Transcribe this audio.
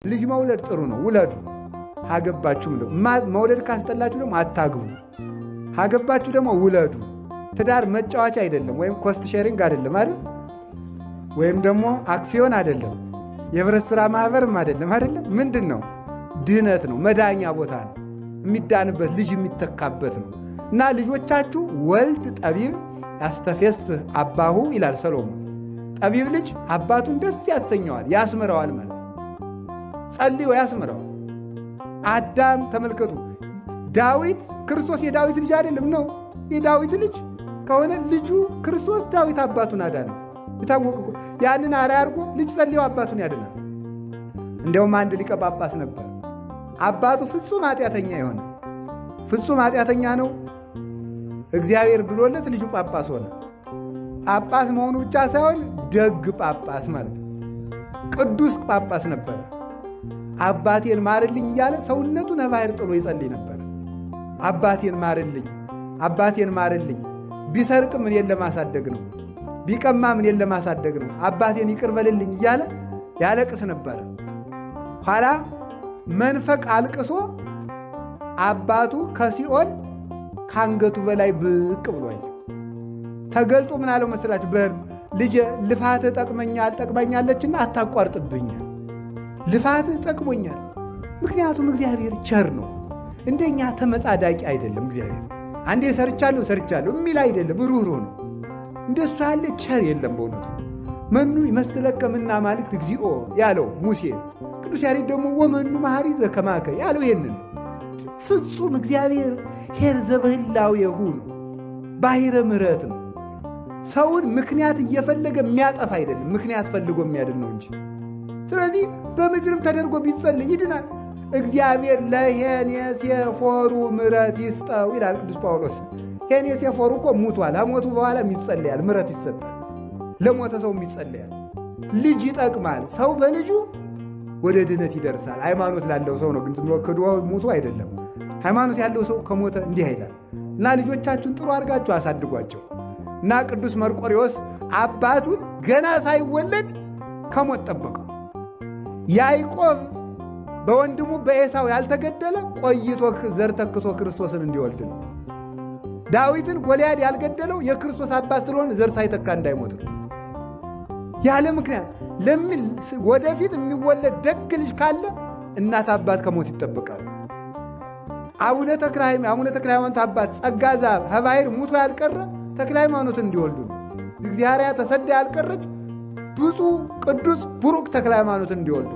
ልጅ መውለድ ጥሩ ነው፣ ውለዱ። ሀገባችሁም ነው መውለድ ካስጠላችሁ ደግሞ አታግቡ። ሀገባችሁ ደግሞ ውለዱ። ትዳር መጫወቻ አይደለም፣ ወይም ኮስት ሼሪንግ አይደለም አይደል? ወይም ደግሞ አክሲዮን አይደለም፣ የህብረት ሥራ ማህበርም አይደለም አይደለም። ምንድነው? ድህነት ነው፣ መዳኛ ቦታ ነው፣ የሚዳንበት ልጅ የሚተካበት ነው። እና ልጆቻችሁ ወልድ ጠቢብ ያስተፌስህ አባሁ ይላል ሰሎሞን። ጠቢብ ልጅ አባቱን ደስ ያሰኘዋል፣ ያስምረዋል ማለት ነው። ጸልዮ ያስምረዋል። አዳም ተመልከቱ፣ ዳዊት ክርስቶስ የዳዊት ልጅ አይደለም ነው? የዳዊት ልጅ ከሆነ ልጁ ክርስቶስ ዳዊት አባቱን አዳነ። የታወቀ ያንን አርአያ አድርጎ ልጅ ጸልዮ አባቱን ያድናል። እንደውም አንድ ሊቀ ጳጳስ ነበር። አባቱ ፍጹም ኃጢአተኛ የሆነ ፍጹም ኃጢአተኛ ነው። እግዚአብሔር ብሎለት ልጁ ጳጳስ ሆነ። ጳጳስ መሆኑ ብቻ ሳይሆን ደግ ጳጳስ ማለት ነው። ቅዱስ ጳጳስ ነበረ። አባቴን ማርልኝ እያለ ሰውነቱን ባህር ጥሎ ይጸልይ ነበር። አባቴን ማርልኝ፣ አባቴን ማርልኝ። ቢሰርቅም እኔን ለማሳደግ ነው፣ ቢቀማም እኔን ለማሳደግ ነው። አባቴን ይቅር በልልኝ እያለ ያለቅስ ነበረ። ኋላ መንፈቅ አልቅሶ አባቱ ከሲኦል ከአንገቱ በላይ ብቅ ብሏል። ተገልጦ ምን አለው መስላችሁ? ልጄ ልፋትህ ጠቅመኛለችና አታቋርጥብኛል። ልፋትህ ጠቅሞኛል። ምክንያቱም እግዚአብሔር ቸር ነው፣ እንደኛ ተመጻዳቂ አይደለም። እግዚአብሔር አንዴ ሰርቻለሁ የሚል አይደለም፣ ሩህሩህ ነው። እንደሱ ያለ ቸር የለም በእውነቱ። መኑ ይመስለከ ምና ማልክት እግዚኦ ያለው ሙሴ፣ ቅዱስ ያሬድ ደግሞ ወመኑ መሐሪ ዘከማከ ያለው ይሄንን ፍጹም እግዚአብሔር ኄር ዘበህላዌሁ ነው፣ ባሕረ ምሕረት ነው። ሰውን ምክንያት እየፈለገ የሚያጠፋ አይደለም፣ ምክንያት ፈልጎ የሚያድን ነው እንጂ። ስለዚህ በምድርም ተደርጎ ቢጸልይ ይድናል። እግዚአብሔር ለሄኔሴፎሩ ምሕረት ይስጠው ይላል ቅዱስ ጳውሎስ። ሄኔሴፎሩ እኮ ሙቷል። ከሞቱ በኋላ ይጸለያል፣ ምሕረት ይሰጣል። ለሞተ ሰው ይጸለያል። ልጅ ይጠቅማል። ሰው በልጁ ወደ ድነት ይደርሳል። ሃይማኖት ላለው ሰው ነው፣ ግን ክዶ ሙቶ አይደለም። ሃይማኖት ያለው ሰው ከሞተ እንዲህ አይላል። እና ልጆቻችሁን ጥሩ አድርጋችሁ አሳድጓቸው። እና ቅዱስ መርቆሬዎስ አባቱን ገና ሳይወለድ ከሞት ጠበቀው። ያዕቆብ በወንድሙ በኤሳው ያልተገደለ ቆይቶ ዘር ተክቶ ክርስቶስን እንዲወልድ ነው። ዳዊትን ጎልያድ ያልገደለው የክርስቶስ አባት ስለሆነ ዘር ሳይተካ እንዳይሞት ነው። ያለ ምክንያት ለምን ወደፊት የሚወለድ ደግ ልጅ ካለ እናት አባት ከሞት ይጠበቃሉ። አቡነ ተክለ ሃይማኖት አባት ጸጋ ዛብ ከባሕር ሙቶ ያልቀረ ተክለ ሃይማኖትን እንዲወልዱ ነው። እግዚአብሔር ተሰዳ ያልቀረች ብፁዕ ቅዱስ ቡሩክ ተክለ ሃይማኖትን እንዲወልዱ